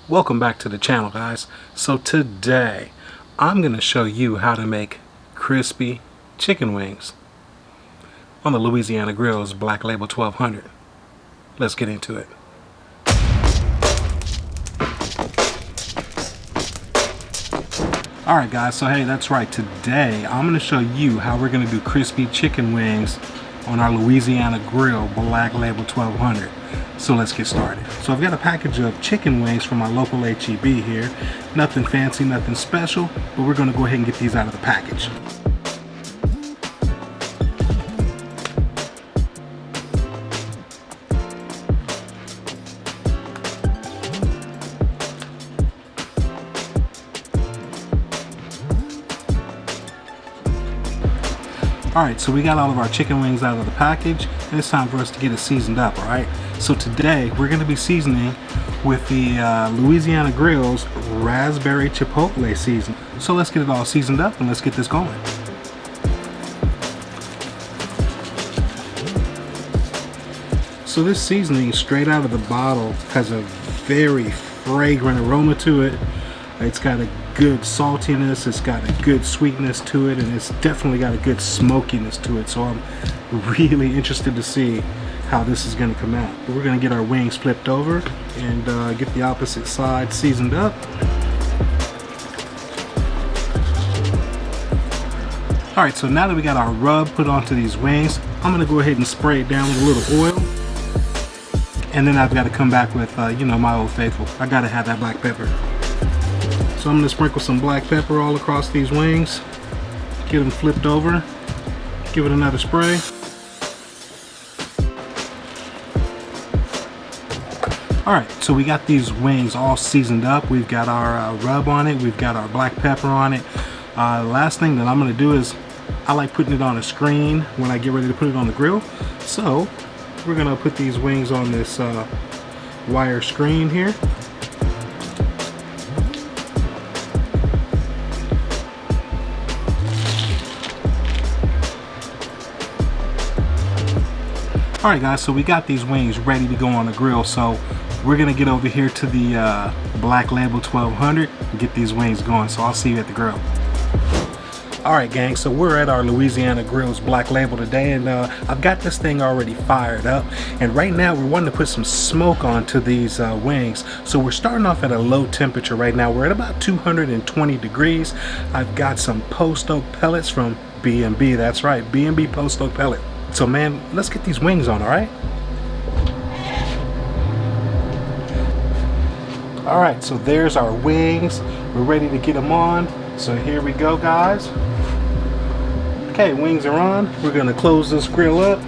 Welcome back to the channel, guys. So today I'm going to show you how to make crispy chicken wings on the Louisiana Grills Black Label 1200. Let's get into it. Alright guys, so hey, that's right. Today I'm going to show you how we're going to do crispy chicken wings on our Louisiana Grill Black Label 1200. So let's get started. So I've got a package of chicken wings from my local HEB here. Nothing fancy, nothing special, but we're going to go ahead and get these out of the package. Alright, so we got all of our chicken wings out of the package, and it's time for us to get it seasoned up, alright? So today, we're going to be seasoning with the Louisiana Grills Raspberry Chipotle season. So let's get it all seasoned up and let's get this going. So this seasoning straight out of the bottle has a very fragrant aroma to it. It's got a good saltiness, it's got a good sweetness to it, and it's definitely got a good smokiness to it. So I'm really interested to see how this is going to come out. But we're going to get our wings flipped over and get the opposite side seasoned up. Alright, so now that we got our rub put onto these wings, I'm going to go ahead and spray it down with a little oil. And then I've got to come back with, you know, my old faithful. I got to have that black pepper. So I'm going to sprinkle some black pepper all across these wings, get them flipped over, give it another spray. Alright, so we got these wings all seasoned up. We've got our rub on it, we've got our black pepper on it. The last thing that I'm going to do is, I like putting it on a screen when I get ready to put it on the grill. So we're going to put these wings on this wire screen here. Alright guys, so we got these wings ready to go on the grill, so we're going to get over here to the Black Label 1200 and get these wings going, so I'll see you at the grill. Alright gang, so we're at our Louisiana Grills Black Label today, and I've got this thing already fired up, and right now we're wanting to put some smoke onto these wings. So we're starting off at a low temperature right now. We're at about 220 degrees. I've got some post oak pellets from B&B, that's right, B&B post oak pellet. So man, let's get these wings on, alright? Alright, so there's our wings. We're ready to get them on. So here we go, guys. Okay, wings are on. We're going to close this grill up.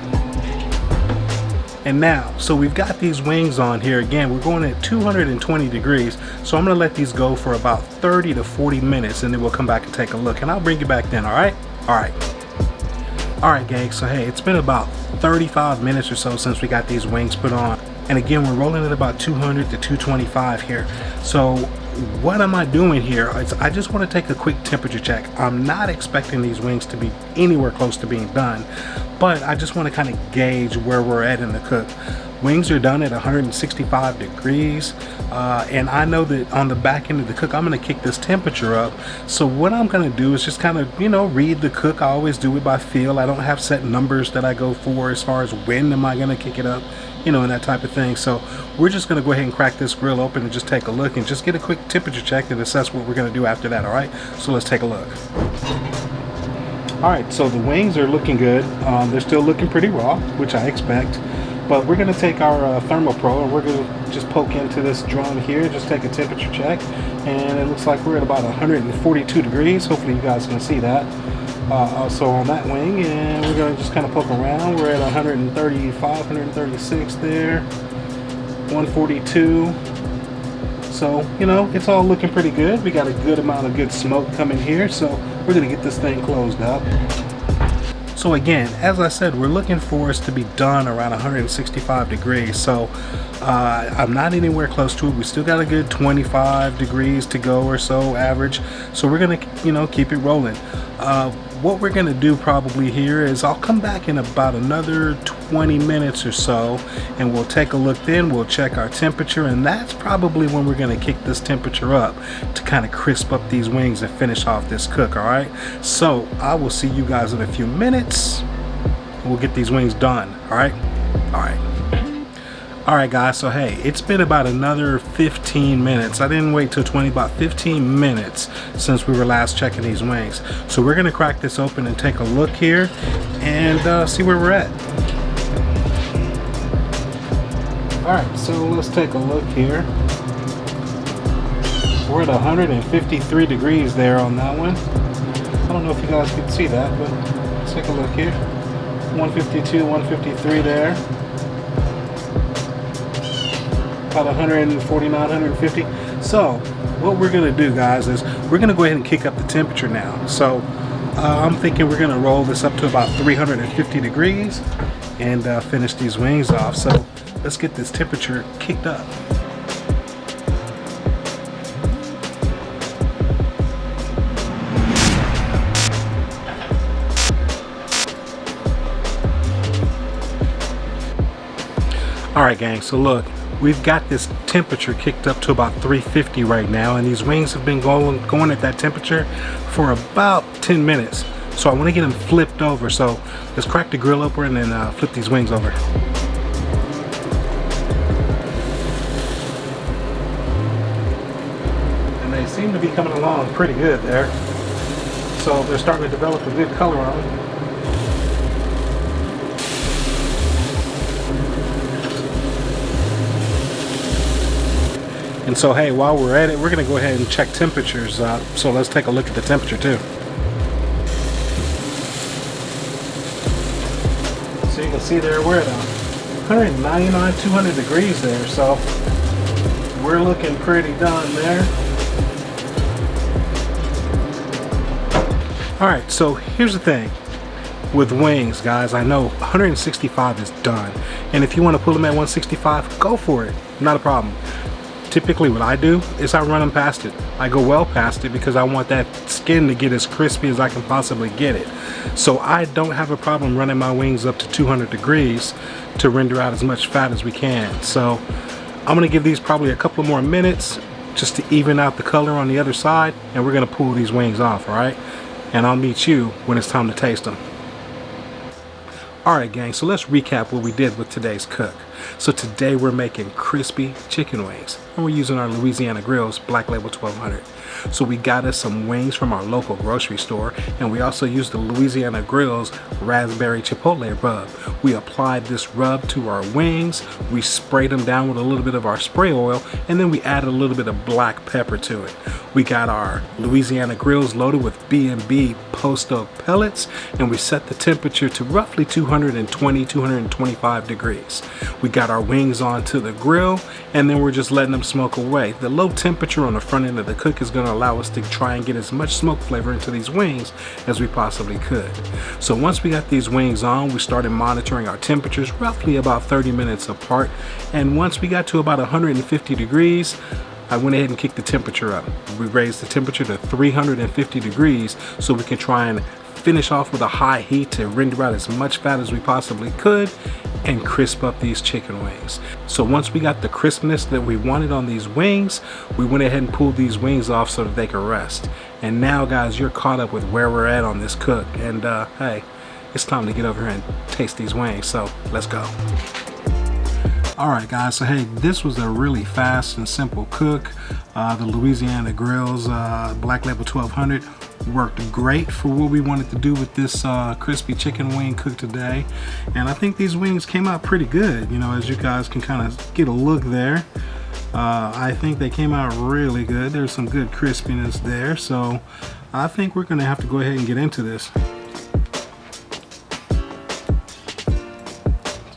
And now, so we've got these wings on here. Again, we're going at 220 degrees. So I'm going to let these go for about 30 to 40 minutes, and then we'll come back and take a look. And I'll bring you back then, alright? Alright. Alright gang, so hey, it's been about 35 minutes or so since we got these wings put on. And again, we're rolling at about 200 to 225 here. So what am I doing here? I just want to take a quick temperature check. I'm not expecting these wings to be anywhere close to being done, but I just want to kind of gauge where we're at in the cook. Wings are done at 165 degrees, and I know that on the back end of the cook, I'm going to kick this temperature up. So what I'm going to do is just kind of, you know, read the cook. I always do it by feel. I don't have set numbers that I go for as far as when am I going to kick it up, you know, and that type of thing. So we're just going to go ahead and crack this grill open and just take a look and just get a quick temperature check and assess what we're going to do after that, all right? So let's take a look. All right, so the wings are looking good. They're still looking pretty raw, which I expect. But we're going to take our ThermoPro and we're going to just poke into this drum here, just take a temperature check, and it looks like we're at about 142 degrees. Hopefully you guys can see that. Also on that wing, and we're going to just kind of poke around. We're at 135, 136 there, 142. So, you know, it's all looking pretty good. We got a good amount of good smoke coming here, so we're going to get this thing closed up. So again, as I said, we're looking for us to be done around 165 degrees. So I'm not anywhere close to it. We still got a good 25 degrees to go or so average. So we're gonna, you know, keep it rolling. What we're gonna do probably here is I'll come back in about another 20 minutes or so, and we'll take a look then. We'll check our temperature, and that's probably when we're gonna kick this temperature up to kind of crisp up these wings and finish off this cook. All right, so I will see you guys in a few minutes. We'll get these wings done. All right. All right guys, so hey, it's been about another 15 minutes. I didn't wait till 20, about 15 minutes since we were last checking these wings. So we're gonna crack this open and take a look here and see where we're at. All right, so let's take a look here. We're at 153 degrees there on that one. I don't know if you guys can see that, but let's take a look here. 152, 153 there. About 149, 150. So what we're gonna do, guys, is we're gonna go ahead and kick up the temperature now. So I'm thinking we're gonna roll this up to about 350 degrees and finish these wings off. So let's get this temperature kicked up. All right, gang, so look, we've got this temperature kicked up to about 350 right now, and these wings have been going at that temperature for about 10 minutes. So I want to get them flipped over. So let's crack the grill open and then flip these wings over. And they seem to be coming along pretty good there. So they're starting to develop a good color on them. And so, hey, while we're at it, we're going to go ahead and check temperatures. So let's take a look at the temperature too. So you can see there we're at 199, 200 degrees there. So we're looking pretty done there. All right, so here's the thing. With wings, guys, I know 165 is done. And if you want to pull them at 165, go for it. Not a problem. Typically what I do is I run them past it. I go well past it because I want that skin to get as crispy as I can possibly get it. So I don't have a problem running my wings up to 200 degrees to render out as much fat as we can. So I'm gonna give these probably a couple more minutes just to even out the color on the other side, and we're gonna pull these wings off, all right? And I'll meet you when it's time to taste them. Alright gang, so let's recap what we did with today's cook. So today we're making crispy chicken wings, and we're using our Louisiana Grills Black Label 1200. So we got us some wings from our local grocery store, and we also used the Louisiana Grills Raspberry Chipotle rub. We applied this rub to our wings, we sprayed them down with a little bit of our spray oil, and then we added a little bit of black pepper to it. We got our Louisiana Grills loaded with B&B post-oak pellets, and we set the temperature to roughly 220, 225 degrees. We got our wings onto the grill, and then we're just letting them smoke away. The low temperature on the front end of the cook is going to allow us to try and get as much smoke flavor into these wings as we possibly could. So once we got these wings on, we started monitoring our temperatures roughly about 30 minutes apart, and once we got to about 150 degrees, I went ahead and kicked the temperature up. We raised the temperature to 350 degrees so we can try and finish off with a high heat to render out as much fat as we possibly could and crisp up these chicken wings. So once we got the crispness that we wanted on these wings, we went ahead and pulled these wings off so that they could rest. And now guys, you're caught up with where we're at on this cook, and hey, it's time to get over here and taste these wings, so let's go. Alright guys, so hey, this was a really fast and simple cook. The Louisiana Grills Black Label 1200 worked great for what we wanted to do with this crispy chicken wing cook today. And I think these wings came out pretty good, you know, as you guys can kind of get a look there. I think they came out really good. There's some good crispiness there, so I think we're gonna have to go ahead and get into this.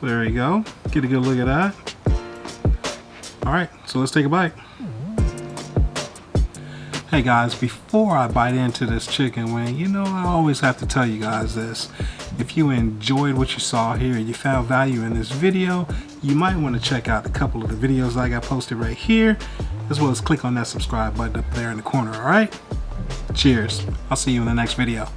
So there you go, get a good look at that. All right, so let's take a bite. Hey guys, before I bite into this chicken wing, you know, I always have to tell you guys this. If you enjoyed what you saw here, you found value in this video, you might want to check out a couple of the videos I got posted right here, as well as click on that subscribe button up there in the corner, all right? Cheers. I'll see you in the next video.